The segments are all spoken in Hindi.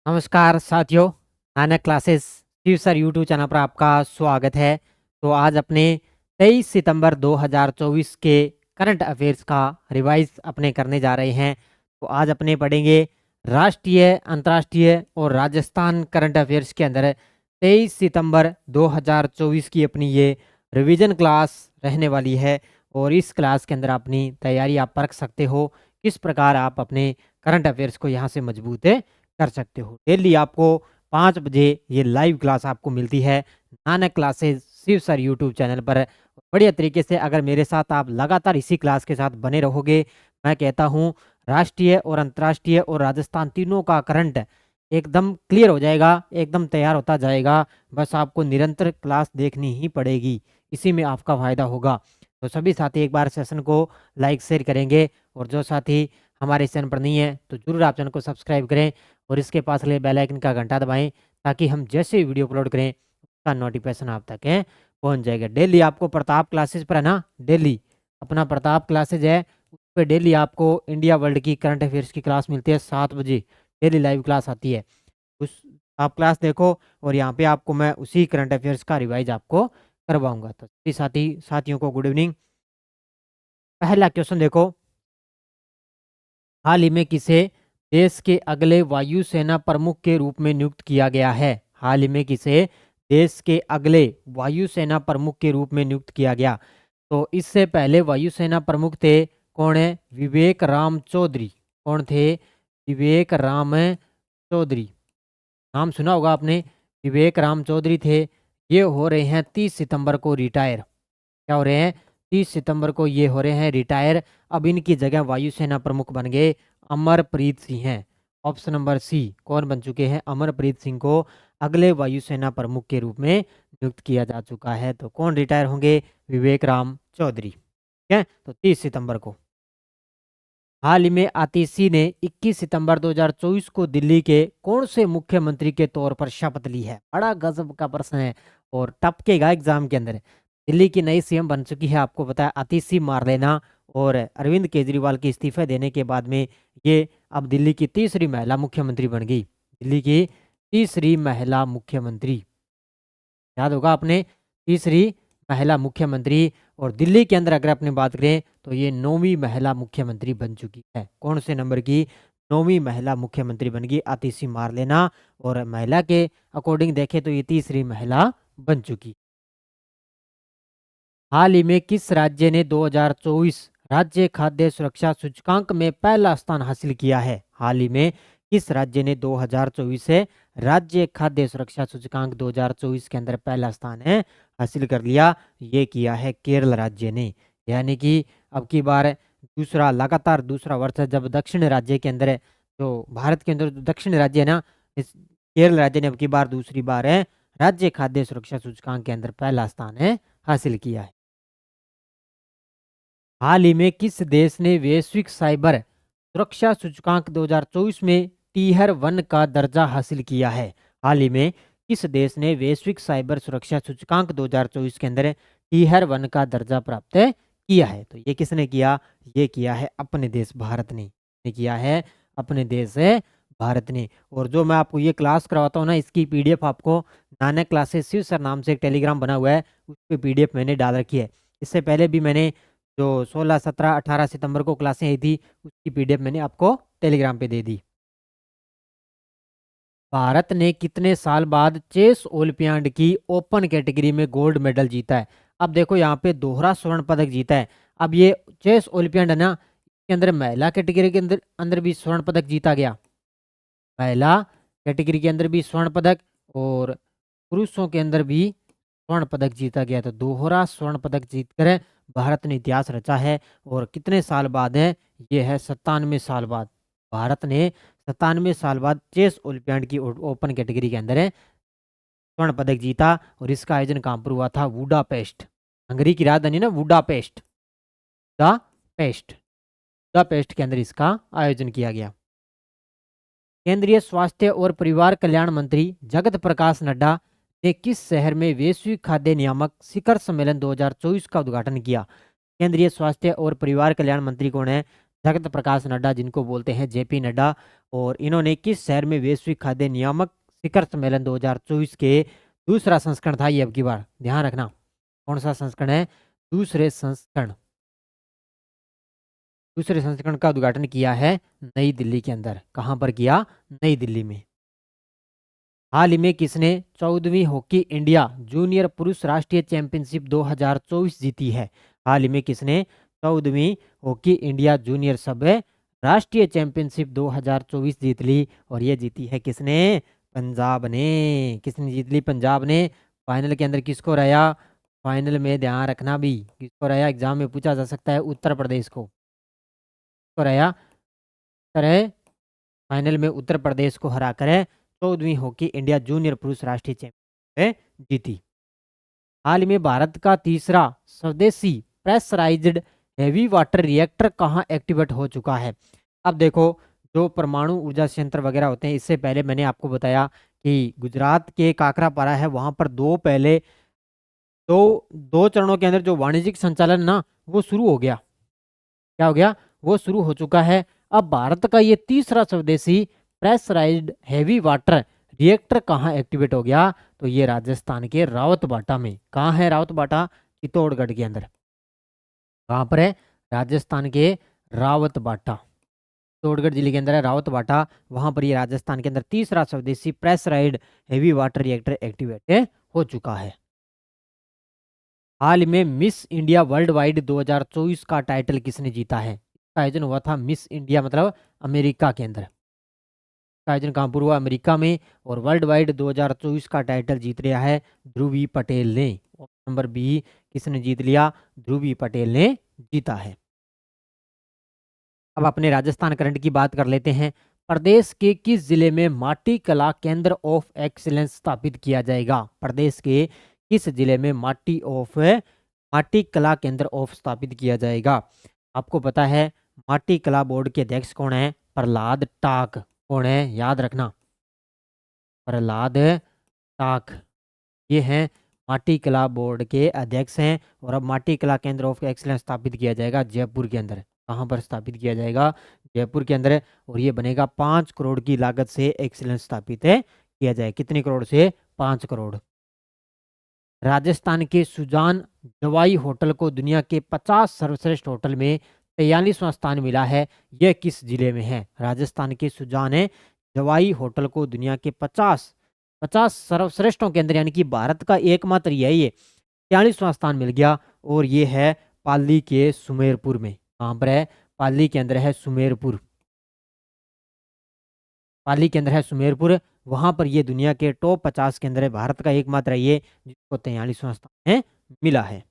नमस्कार साथियों, Nanak classes Shiv sir YouTube channel पर आपका स्वागत है। तो आज अपने 23 सितंबर 2024 के करंट अफेयर्स का रिवाइज अपने करने जा रहे हैं। तो आज अपने पढ़ेंगे राष्ट्रीय, अंतर्राष्ट्रीय और राजस्थान करंट अफेयर्स के अंदर 23 सितंबर 2024 की अपनी ये रिवीजन क्लास रहने वाली है। और इस क्लास के अंदर अपनी तैयारी आप परख सकते हो, किस प्रकार आप अपने करंट अफेयर्स को यहाँ से मजबूत कर सकते हो। डेली आपको 5 बजे ये लाइव क्लास आपको मिलती है Nanak classes Shiv sir YouTube channel पर। बढ़िया तरीके से अगर मेरे साथ आप लगातार इसी क्लास के साथ बने रहोगे, मैं कहता हूँ राष्ट्रीय और अंतर्राष्ट्रीय और राजस्थान तीनों का करंट एकदम क्लियर हो जाएगा, एकदम तैयार होता जाएगा। बस आपको निरंतर क्लास देखनी ही पड़ेगी, इसी में आपका फायदा होगा। तो सभी साथी एक बार सेशन को लाइक शेयर करेंगे, और जो साथी हमारे चैनल पर नहीं है तो जरूर आप चैनल को सब्सक्राइब करें और इसके पास ले बेल आइकन का घंटा दबाएं, ताकि हम जैसे ही वीडियो अपलोड करें उसका नोटिफिकेशन आप तक है पहुंच जाएगा। डेली आपको प्रताप क्लासेस पर है ना, डेली अपना प्रताप क्लासेज है, उस पर डेली आपको इंडिया वर्ल्ड की करंट अफेयर्स की क्लास मिलती है 7 बजे। डेली लाइव क्लास आती है, उस आप क्लास देखो, और यहाँ पे आपको मैं उसी करंट अफेयर्स का रिवाइज आपको करवाऊंगा। तो सभी साथियों को गुड इवनिंग। पहला क्वेश्चन देखो, हाल ही में किसे देश के अगले वायुसेना प्रमुख के रूप में नियुक्त किया गया है? हाल ही में किसे देश के अगले वायुसेना प्रमुख के रूप में नियुक्त किया गया? तो इससे पहले वायुसेना प्रमुख थे, कौन है? विवेक राम चौधरी। कौन थे? विवेक राम चौधरी, नाम सुना होगा आपने, विवेक राम चौधरी थे। ये हो रहे हैं 30 सितंबर को रिटायर। क्या हो रहे हैं? 30 सितंबर को ये हो रहे हैं रिटायर। अब इनकी जगह वायुसेना प्रमुख बन गए अमरप्रीत सिंह हैं। ऑप्शन नंबर सी, कौन बन चुके हैं? अमरप्रीत सिंह को अगले वायुसेना प्रमुख के रूप में नियुक्त किया जा चुका है। तो कौन रिटायर होंगे? विवेक राम चौधरी। ठीक है, तो 30 सितंबर को। हाल ही में आतिशी ने 21 सितंबर 2024 को दिल्ली के कौन से मुख्यमंत्री के तौर पर शपथ ली है? बड़ा गजब का प्रश्न है और टपकेगा एग्जाम के अंदर। दिल्ली की नई सीएम बन चुकी है, आपको पता है, आतिशी मारलेना। और अरविंद केजरीवाल के इस्तीफे देने के बाद में ये अब दिल्ली की तीसरी महिला मुख्यमंत्री बन गई। दिल्ली की तीसरी महिला मुख्यमंत्री, याद होगा आपने, तीसरी महिला मुख्यमंत्री। और दिल्ली के अंदर अगर अपनी बात करें तो ये 9वीं महिला मुख्यमंत्री बन चुकी है। कौन से नंबर की? 9वीं महिला मुख्यमंत्री बन गई आतिशी मारलेना। और महिला के अकॉर्डिंग देखें तो ये तीसरी महिला बन चुकी। हाल ही में किस राज्य ने 2024 राज्य खाद्य सुरक्षा सूचकांक में पहला स्थान हासिल किया है? हाल ही में किस राज्य ने 2024 से राज्य खाद्य सुरक्षा सूचकांक 2024 के अंदर पहला स्थान है हासिल कर लिया? ये किया है केरल राज्य ने। यानी कि अब की बार दूसरा, लगातार दूसरा वर्ष है जब दक्षिण राज्य के अंदर, जो भारत के अंदर जो दक्षिण राज्य है ना, इस केरल राज्य ने अब की बार दूसरी बार है राज्य खाद्य सुरक्षा सूचकांक के अंदर पहला स्थान है हासिल किया है। हाल ही में किस देश ने वैश्विक साइबर सुरक्षा सूचकांक 2024 में टीयर 1 का दर्जा हासिल किया है? हाल ही में किस देश ने वैश्विक साइबर सुरक्षा सूचकांक 2024 के अंदर टीयर 1 का दर्जा प्राप्त किया है? तो ये किसने किया? ये किया है अपने देश भारत ने। ये किया है अपने देश है भारत ने। और जो मैं आपको ये क्लास करवाता हूँ ना, इसकी पीडीएफ आपको नानक क्लासेस शिव सर नाम से एक टेलीग्राम बना हुआ है, उस पर पीडीएफ मैंने डाल रखी है। इससे पहले भी मैंने जो 16, 17, 18 सितंबर को क्लासें आई थी, उसकी पीडीएफ मैंने आपको टेलीग्राम पे दे दी। भारत ने कितने साल बाद चेस ओलंपियाड की ओपन कैटेगरी में गोल्ड मेडल जीता है? अब देखो यहाँ पे दोहरा स्वर्ण पदक जीता है। अब ये चेस ओलंपियाड है ना, इसके अंदर महिला कैटेगरी के अंदर अंदर भी स्वर्ण पदक जीता गया। महिला कैटेगरी के अंदर भी स्वर्ण पदक, और पुरुषों के अंदर भी स्वर्ण पदक जीता गया। तो दोहरा स्वर्ण पदक जीतकर भारत ने इतिहास रचा है। और कितने साल बाद है? ये है 97 साल बाद। भारत ने 97 साल बाद चेस ओलंपियाड की ओपन कैटेगरी के अंदर स्वर्ण पदक जीता। और इसका आयोजन कहाँ पर हुआ था? वुडापेस्ट, हंगरी की राजधानी ना, वुडापेस्ट, वुडापेस्ट, वुडापेस्ट के अंदर इसका आयोजन किया गया। केंद्रीय स्वास्थ्य और परिवार कल्याण मंत्री जगत प्रकाश नड्डा ने किस शहर में वैश्विक खाद्य नियामक शिखर सम्मेलन 2024 का उद्घाटन किया? केंद्रीय स्वास्थ्य और परिवार कल्याण मंत्री कौन है? जगत प्रकाश नड्डा, जिनको बोलते हैं जेपी नड्डा, और इन्होंने किस शहर में वैश्विक खाद्य नियामक शिखर सम्मेलन 2024 के दूसरा संस्करण था, ये अब की बार ध्यान रखना, कौन सा संस्करण है, दूसरे संस्करण का उद्घाटन किया है नई दिल्ली के अंदर। कहां पर किया, नई दिल्ली में। हाल ही में किसने 14वीं हॉकी इंडिया जूनियर पुरुष राष्ट्रीय चैंपियनशिप 2024 जीती है? हाल ही में किसने 14वीं हॉकी इंडिया जूनियर सब राष्ट्रीय चैंपियनशिप 2024 जीत ली, और ये जीती है किसने, पंजाब ने। किसने जीत ली, पंजाब ने। फाइनल के अंदर किसको रहा, फाइनल में ध्यान रखना भी, किसको रहा, एग्जाम में पूछा जा सकता है, उत्तर प्रदेश को रहा करे, फाइनल में उत्तर प्रदेश को हरा कर 14वीं हॉकी इंडिया जूनियर पुरुष राष्ट्रीय चैंपियनशिप जीती। हाल ही में भारत का तीसरा स्वदेशी प्रेशराइज्ड हैवी वाटर रिएक्टर कहां एक्टिवेट हो चुका है? अब देखो, जो परमाणु ऊर्जा संयंत्र वगैरह होते हैं, इससे पहले मैंने आपको बताया कि गुजरात के काकरापारा है, वहां पर दो चरणों के अंदर जो वाणिज्यिक संचालन ना, वो शुरू हो गया। क्या हो गया, वो शुरू हो चुका है। अब भारत का ये तीसरा स्वदेशी प्रेशराइज्ड हैवी वाटर रिएक्टर कहाँ एक्टिवेट हो गया? तो ये राजस्थान के रावतबाटा में। कहाँ है रावतबाटा? चित्तौड़गढ़ के अंदर। कहाँ पर है? राजस्थान के रावतबाटा, चित्तौड़गढ़ जिले के अंदर है रावतबाटा। वहां पर ये राजस्थान के अंदर तीसरा स्वदेशी pressurised heavy water reactor activate हो चुका है। हाल ही में मिस इंडिया वर्ल्ड वाइड 2024 का टाइटल किसने जीता है? इसका आयोजन हुआ था मिस इंडिया मतलब अमेरिका के अंदर। इसका आयोजन कहाँ पर हुआ? अमेरिका में। और वर्ल्ड वाइड 2024 का टाइटल जीत लिया है ध्रुवी पटेल ने। नंबर बी किसने जीत लिया? ध्रुवी पटेल ने जीता है। अब अपने राजस्थान करंट की बात कर लेते हैं। प्रदेश के किस जिले में माटी कला केंद्र ऑफ एक्सीलेंस स्थापित किया जाएगा? प्रदेश के किस जिले में माटी कला केंद्र ऑफ स्थापित किया जाएगा? आपको पता है माटी कला बोर्ड के अध्यक्ष कौन है? प्रहलाद टाक। कौन है? याद रखना, प्रहलाद टाक, ये हैं माटी कला बोर्ड के अध्यक्ष हैं। और अब माटी कला केंद्र ऑफ एक्सीलेंस स्थापित किया जाएगा जयपुर के अंदर। कहाँ पर स्थापित किया जाएगा? जयपुर के अंदर। और ये बनेगा 5 करोड़ की लागत से एक्सीलेंस स्थापित किया जाए। कितने करोड़ से? 5 करोड़। राजस्थान के सुजान जवाई होटल को दुनिया के 50 सर्वश्रेष्ठ होटल में 43वां स्थान मिला है। यह किस जिले में है? राजस्थान के सुजान जवाई होटल को दुनिया के 50 सर्वश्रेष्ठों के अंदर, यानी कि भारत का एकमात्र यही है, 43वां स्थान मिल गया। और ये है पाली के सुमेरपुर में। कहाँ पर है? पाली के अंदर है सुमेरपुर। पाली के अंदर है सुमेरपुर। वहां पर ये दुनिया के टॉप 50 के अंदर है। भारत का एकमात्र ये जिसको 43वां स्थान मिला है।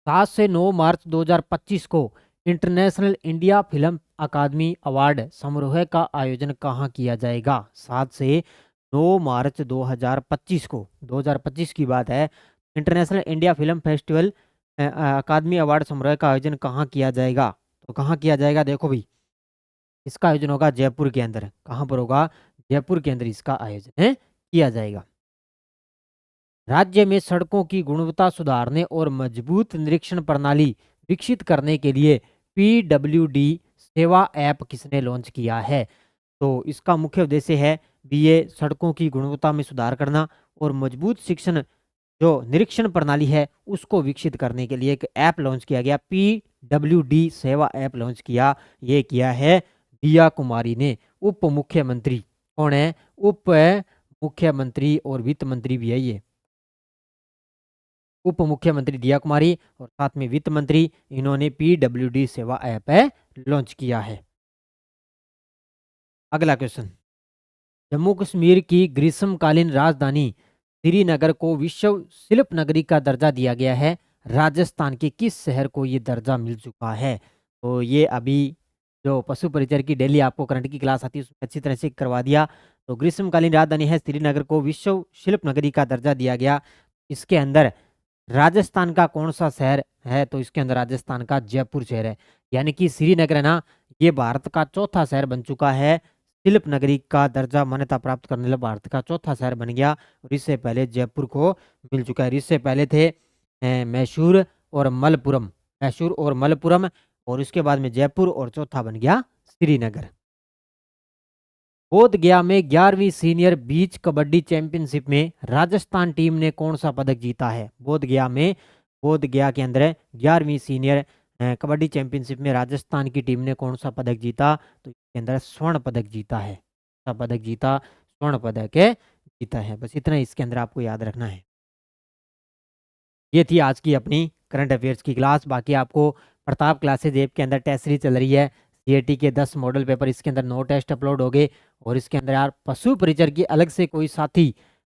7 से 9 मार्च 2025 को इंटरनेशनल इंडिया फिल्म अकादमी अवार्ड समारोह का आयोजन कहाँ किया जाएगा? 7 से 9 मार्च 2025 को, 2025 की बात है, इंटरनेशनल इंडिया फिल्म फेस्टिवल अकादमी अवार्ड समारोह का आयोजन कहाँ किया जाएगा? तो कहाँ किया जाएगा? देखो भाई, इसका आयोजन होगा जयपुर के अंदर। कहाँ पर होगा? जयपुर के अंदर इसका आयोजन किया जाएगा। राज्य में सड़कों की गुणवत्ता सुधारने और मजबूत निरीक्षण प्रणाली विकसित करने के लिए PWD सेवा ऐप किसने लॉन्च किया है? तो इसका मुख्य उद्देश्य है भी ये सड़कों की गुणवत्ता में सुधार करना और मजबूत शिक्षण जो निरीक्षण प्रणाली है उसको विकसित करने के लिए एक ऐप लॉन्च किया गया। PWD सेवा ऐप लॉन्च किया, ये किया है दिया कुमारी ने, उप मुख्यमंत्री। कौन है? उप मुख्यमंत्री और वित्त मंत्री भी है ये, उप मुख्यमंत्री दिया कुमारी और साथ में वित्त मंत्री, इन्होंने PWD सेवा ऐप लॉन्च किया है। अगला क्वेश्चन, जम्मू कश्मीर की ग्रीष्मकालीन राजधानी श्रीनगर को विश्व शिल्प नगरी का दर्जा दिया गया है। राजस्थान के किस शहर को ये दर्जा मिल चुका है? तो ये अभी जो पशु परिचर की डेली आपको करंट की क्लास आती है उसमें अच्छी तरह से करवा दिया। तो ग्रीष्मकालीन राजधानी है श्रीनगर को विश्व शिल्प नगरी का दर्जा दिया गया। इसके अंदर राजस्थान का कौन सा शहर है? तो इसके अंदर राजस्थान का जयपुर शहर है। यानी कि श्रीनगर है ना, ये भारत का चौथा शहर बन चुका है, शिल्प नगरी का दर्जा मान्यता प्राप्त करने वाला भारत का चौथा शहर बन गया। और इससे पहले जयपुर को मिल चुका है। इससे पहले थे मैसूर और मलपुरम, मैसूर और मलपुरम, और उसके बाद में जयपुर और चौथा बन गया श्रीनगर। बोध गया में 11वीं सीनियर बीच कबड्डी चैंपियनशिप में राजस्थान टीम ने कौन सा पदक जीता है? बोध गया के अंदर 11वीं सीनियर कबड्डी चैंपियनशिप में राजस्थान की टीम ने कौन सा पदक जीता? तो इसके अंदर स्वर्ण पदक जीता है। पदक जीता, स्वर्ण पदक जीता है। बस इतना इसके अंदर आपको याद रखना है। ये थी आज की अपनी करंट अफेयर्स की क्लास। बाकी आपको प्रताप क्लासेज ऐप के अंदर टेस्ट सीरीज चल रही है, सीएटी के 10 मॉडल पेपर, इसके अंदर 9 टेस्ट अपलोड हो गए। और इसके अंदर यार पशु परिचर की अलग से कोई साथी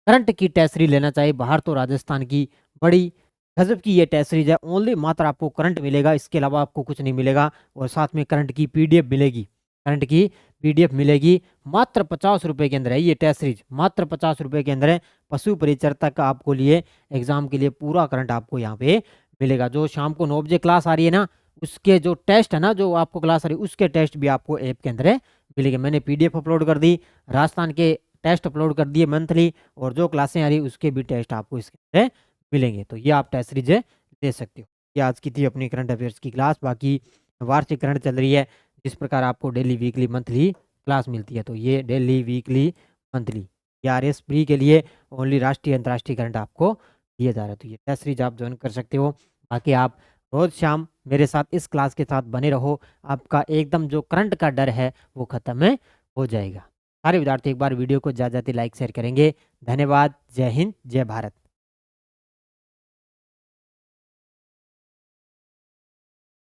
करंट की टेस्ट सीरीज लेना चाहिए बाहर, तो राजस्थान की बड़ी गजब की ये टेस्ट सीरीज है। ओनली मात्र आपको करंट मिलेगा, इसके अलावा आपको कुछ नहीं मिलेगा। और साथ में करंट की पीडीएफ मिलेगी, करंट की पीडीएफ मिलेगी। मात्र 50 रुपए के अंदर है ये टेस्ट सीरीज, मात्र 50 रुपए के अंदर है। पशु परिचर तक आपको लिए एग्जाम के लिए पूरा करंट आपको यहाँ पे मिलेगा। जो शाम को 9 बजे क्लास आ रही है ना, उसके जो टेस्ट है ना, जो आपको क्लास आ रही है उसके टेस्ट भी आपको ऐप के अंदर मिलेंगे। मैंने पीडीएफ अपलोड कर दी, राजस्थान के टेस्ट अपलोड कर दिए मंथली, और जो क्लासें आ रही उसके भी टेस्ट आपको इसके अंदर मिलेंगे। तो ये आप टेस्ट सीरीज दे सकते हो। ये आज की थी अपनी करंट अफेयर्स की क्लास। बाकी वार्षिक करंट चल रही है, जिस प्रकार आपको डेली वीकली मंथली क्लास मिलती है, तो ये daily weekly monthly RS pre के लिए ओनली राष्ट्रीय अंतर्राष्ट्रीय करंट आपको दिया जा रहा है। तो ये टेस्ट सीरीज आप ज्वाइन कर सकते हो। बाकी आप रोज शाम मेरे साथ इस क्लास के साथ बने रहो, आपका एकदम जो करंट का डर है वो खत्म हो जाएगा। सारे विद्यार्थी एक बार वीडियो को ज़्यादा लाइक शेयर करेंगे। धन्यवाद। जय हिंद, जय भारत।